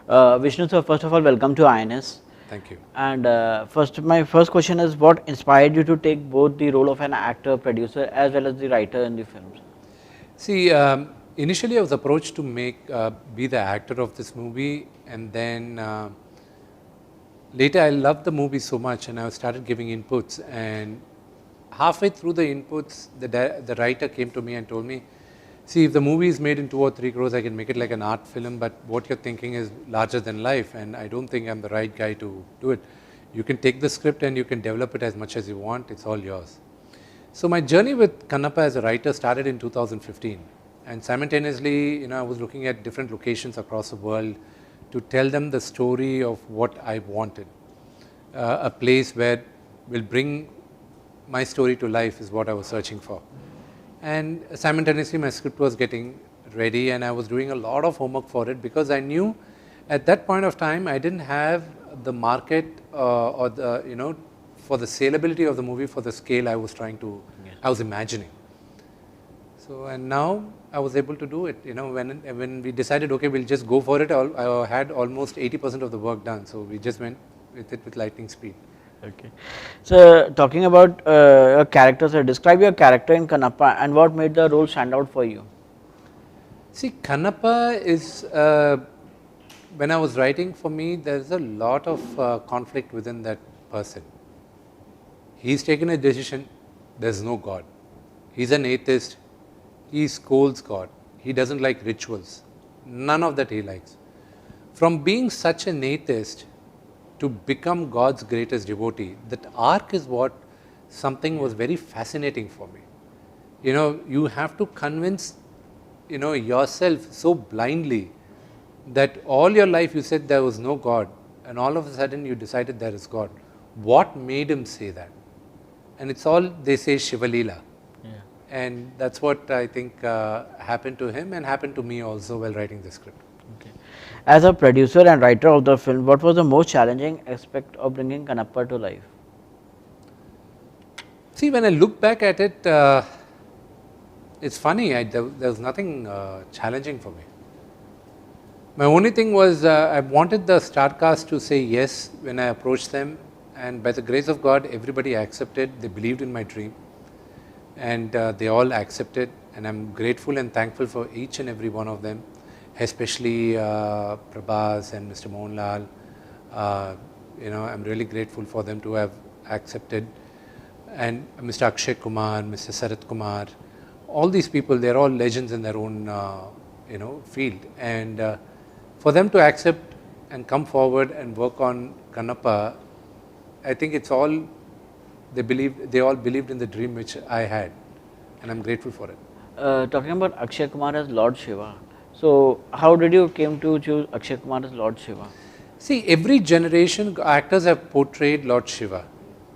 Vishnu, so first of all, welcome to INS. Thank you. And my first question is, what inspired you to take both the role of an actor, producer, as well as the writer in the films? See, initially I was approached to be the actor of this movie, and then later I loved the movie so much, and I started giving inputs. And halfway through the inputs, the writer came to me and told me, "See, if the movie is made in 2 or 3 crores, I can make it like an art film. But what you're thinking is larger than life, and I don't think I'm the right guy to do it. You can take the script and you can develop it as much as you want. It's all yours." So my journey with Kannappa as a writer started in 2015, and simultaneously, I was looking at different locations across the world to tell them the story of what I wanted. A place where will bring my story to life is what I was searching for. And simultaneously, my script was getting ready, and I was doing a lot of homework for it because I knew at that point of time I didn't have the market or the for the saleability of the movie for the scale I was I was imagining. So, and now I was able to do it. When we decided, okay, we'll just go for it, I had almost 80% of the work done. So we just went with it with lightning speed. Okay. So, talking about your characters, describe your character in Kannappa and what made the role stand out for you. See, Kannappa is, when I was writing, for me, there's a lot of conflict within that person. He's taken a decision, there's no God. He's an atheist, he scolds God. He doesn't like rituals. None of that he likes. From being such an atheist to become God's greatest devotee, that arc is what something was very fascinating for me. You have to convince, yourself so blindly that all your life you said there was no God, and all of a sudden you decided there is God. What made him say that? And it's all, they say, Shivalila. Yeah. And that's what I think happened to him and happened to me also while writing the script. Okay. As a producer and writer of the film, what was the most challenging aspect of bringing Kannappa to life? See, when I look back at it, it's funny, there was nothing challenging for me. My only thing was I wanted the star cast to say yes when I approached them, and by the grace of God, everybody accepted. They believed in my dream, and they all accepted, and I'm grateful and thankful for each and every one of them, especially Prabhas and Mr. Mohanlal. I'm really grateful for them to have accepted, and Mr. Akshay Kumar, Mr. Sarath Kumar, all these people, they're all legends in their own field, and for them to accept and come forward and work on Kannappa, I think it's all, they all believed in the dream which I had, and I'm grateful for it. Talking about Akshay Kumar as Lord Shiva, so how did you came to choose Akshay Kumar as Lord Shiva? See, every generation actors have portrayed Lord Shiva,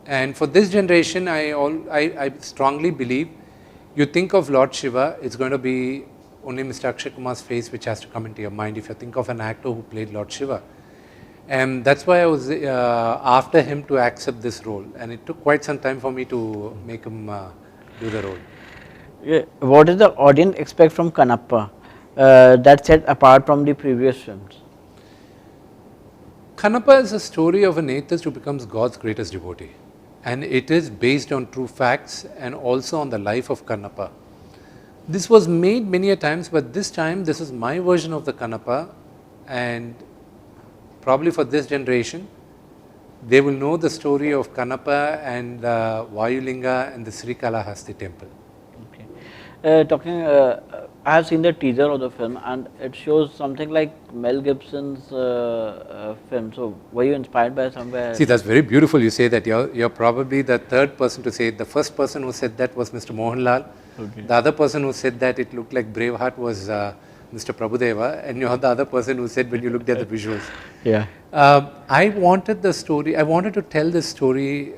and for this generation I strongly believe, you think of Lord Shiva, it's going to be only Mr. Akshay Kumar's face which has to come into your mind if you think of an actor who played Lord Shiva. And that's why I was after him to accept this role, and it took quite some time for me to make him do the role. Yeah. What does the audience expect from Kannappa that set apart from the previous films? Kannappa is a story of an atheist who becomes God's greatest devotee, and it is based on true facts and also on the life of Kannappa. This was made many a times, but this time this is my version of the Kannappa, and probably for this generation, they will know the story of Kannappa and Vayulinga and the Srikalahasti temple. Okay. I have seen the teaser of the film, and it shows something like Mel Gibson's film. So, were you inspired by somewhere? See, that's very beautiful. You say that. You're probably the third person to say it. The first person who said that was Mr. Mohanlal. Okay. The other person who said that it looked like Braveheart was Mr. Prabhudeva, and you're the other person who said when you looked at the visuals. Yeah. I wanted the story. I wanted to tell this story,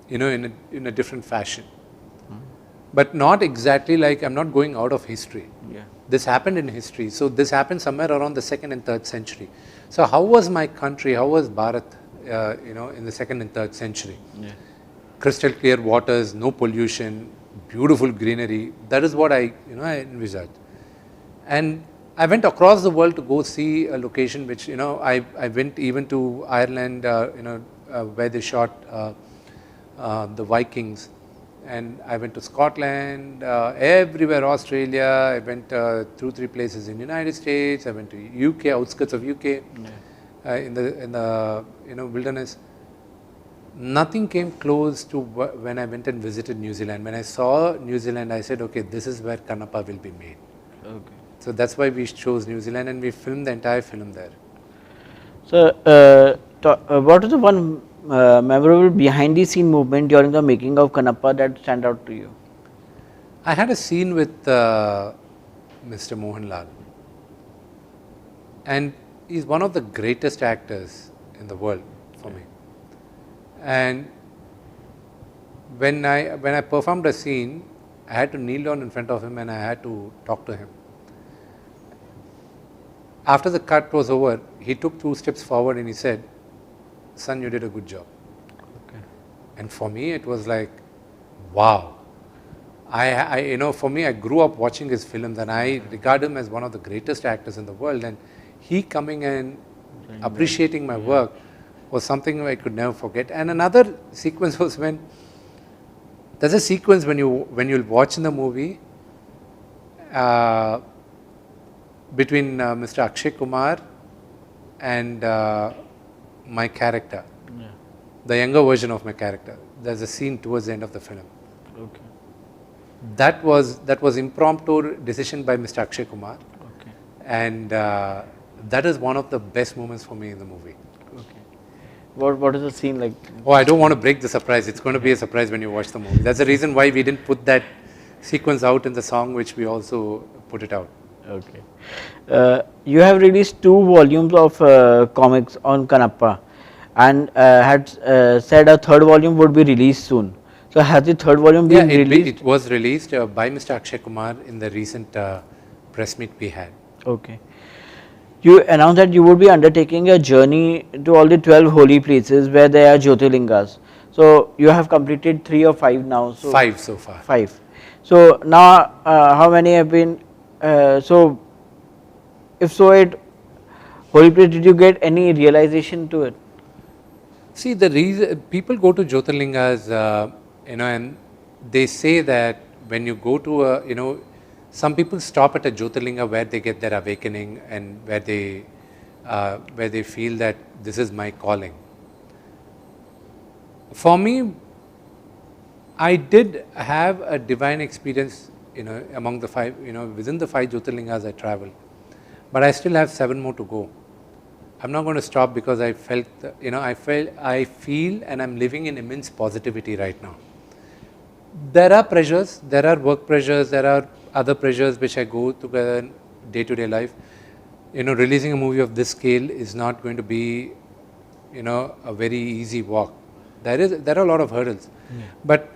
in a different fashion. But not exactly like, I'm not going out of history. Yeah. This happened in history. So this happened somewhere around the 2nd and 3rd century. So how was my country, how was Bharat, in the 2nd and 3rd century? Yeah. Crystal clear waters, no pollution, beautiful greenery. That is what I envisaged. And I went across the world to go see a location which, you know, I went even to Ireland, where they shot the Vikings, and I went to Scotland, everywhere, Australia. I went 2-3 places in United States. I went to UK, outskirts of UK, in the wilderness. Nothing came close to when I went and visited New Zealand. When I saw New Zealand, I said, okay, this is where Kannappa will be made. Okay. So that's why we chose New Zealand, and we filmed the entire film there. So, what is the one memorable behind the scene movement during the making of Kannappa that stand out to you? I had a scene with Mr. Mohanlal, and he's one of the greatest actors in the world for me. And when I performed a scene, I had to kneel down in front of him and I had to talk to him. After the cut was over, he took 2 steps forward and he said, "Son, you did a good job." Okay. And for me, it was like, wow. For me, I grew up watching his films and I regard him as one of the greatest actors in the world. And he coming and appreciating my work was something I could never forget. And another sequence was there's a sequence when you'll watch in the movie between Mr. Akshay Kumar and my character, the younger version of my character. There's a scene towards the end of the film. Okay. That was impromptu decision by Mr. Akshay Kumar. Okay. And that is one of the best moments for me in the movie. Okay. What is the scene like? Oh, I don't want to break the surprise. It's going to be a surprise when you watch the movie. That's the reason why we didn't put that sequence out in the song, which we also put it out. Okay. You have released 2 volumes of comics on Kannappa, and had said a 3rd volume would be released soon. So has the 3rd volume been released? It was released by Mr. Akshay Kumar in the recent press meet we had. Okay. You announced that you would be undertaking a journey to all the 12 holy places where there are Jyothirlingas. So you have completed 3 or 5 now. So 5 so far. 5. So now how many have been? So if so, holy place, did you get any realization to it? See, the reason people go to Jyothirlingas, and they say that when you go to some people stop at a Jyotirlinga where they get their awakening and where they feel that this is my calling. For me, I did have a divine experience, among the 5, within the 5 Jyotirlingas I traveled, but I still have 7 more to go. I'm not going to stop because I felt, I feel and I'm living in immense positivity right now. There are pressures, there are work pressures, there are other pressures which I go together in day-to-day life. Releasing a movie of this scale is not going to be, a very easy walk. There are a lot of hurdles. Yeah. But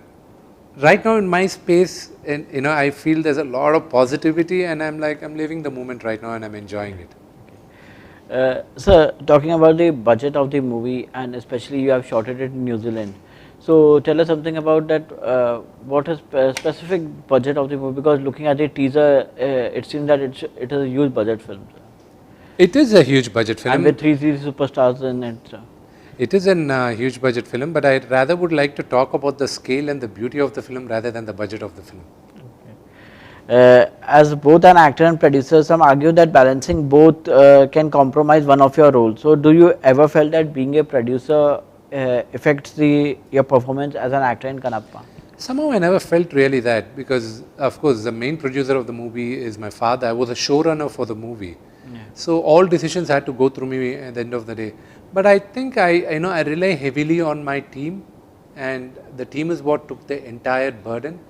right now in my space, and I feel there's a lot of positivity, and I'm living the moment right now and I'm enjoying it. Sir, talking about the budget of the movie, and especially you have shot it in New Zealand. So tell us something about that. What is specific budget of the movie? Because looking at the teaser, it seems that it is a huge budget film. It is a huge budget film. And with 3 superstars in it. It is a huge budget film, but I rather would like to talk about the scale and the beauty of the film rather than the budget of the film. Okay. As both an actor and producer, some argue that balancing both can compromise one of your roles. So do you ever felt that being a producer affects your performance as an actor in Kannappa? Somehow I never felt really that, because of course the main producer of the movie is my father. I was a showrunner for the movie. Yeah. So all decisions had to go through me at the end of the day. But I think I rely heavily on my team, and the team is what took the entire burden.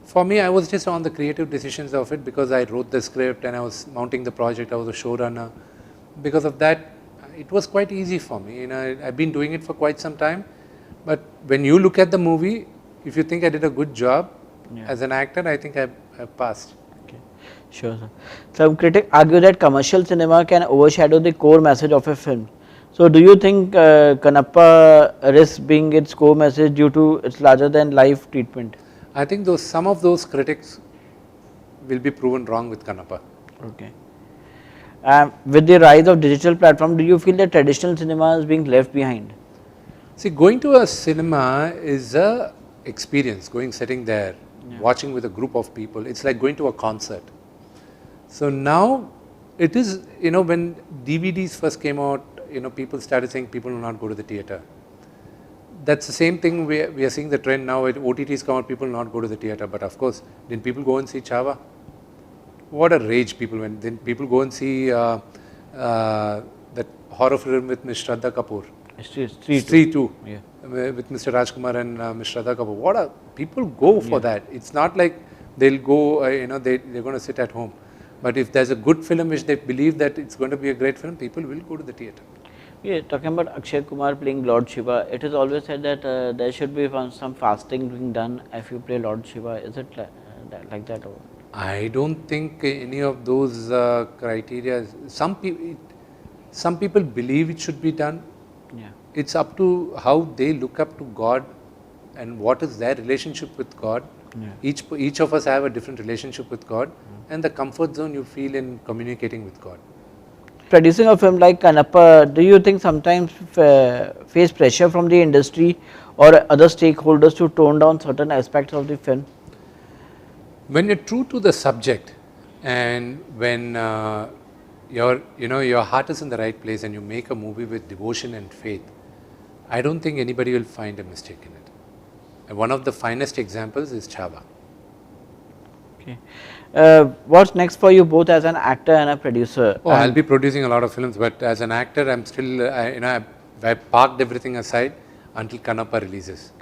For me, I was just on the creative decisions of it because I wrote the script and I was mounting the project. I was a showrunner. Because of that, it was quite easy for me. I've been doing it for quite some time. But when you look at the movie, if you think I did a good job as an actor, I think I passed. Okay, sure, sir. Some critics argue that commercial cinema can overshadow the core message of a film. So, do you think Kannappa risks being its core message due to its larger than life treatment? I think some of those critics will be proven wrong with Kannappa. Okay. With the rise of digital platform, do you feel that traditional cinema is being left behind? See, going to a cinema is a experience. Going, sitting there, watching with a group of people. It's like going to a concert. So now, it is, when DVDs first came out, people started saying people will not go to the theater. That's the same thing we are seeing the trend now. OTTs come out, people will not go to the theater. But of course, didn't people go and see Chava? What a rage people went. Then people go and see that horror film with Ms. Shraddha Kapoor. Street 2. Yeah. With Mr. Rajkumar and Ms. Shraddha Kapoor. What a people go for that. It's not like they'll go. They're going to sit at home. But if there's a good film which they believe that it's going to be a great film, people will go to the theater. Yeah, talking about Akshay Kumar playing Lord Shiva, it is always said that there should be some fasting being done if you play Lord Shiva. Is it like that? Or? I don't think any of those criteria. Some people believe it should be done. Yeah. It's up to how they look up to God and what is their relationship with God. Yeah. Each of us have a different relationship with God and the comfort zone you feel in communicating with God. Producing a film like Kannappa, do you think sometimes face pressure from the industry or other stakeholders to tone down certain aspects of the film? When you're true to the subject and when your heart is in the right place and you make a movie with devotion and faith, I don't think anybody will find a mistake in it. And one of the finest examples is Chava. Okay. What's next for you both as an actor and a producer? Oh, I'll be producing a lot of films, but as an actor, I'm still, I parked everything aside until Kannappa releases.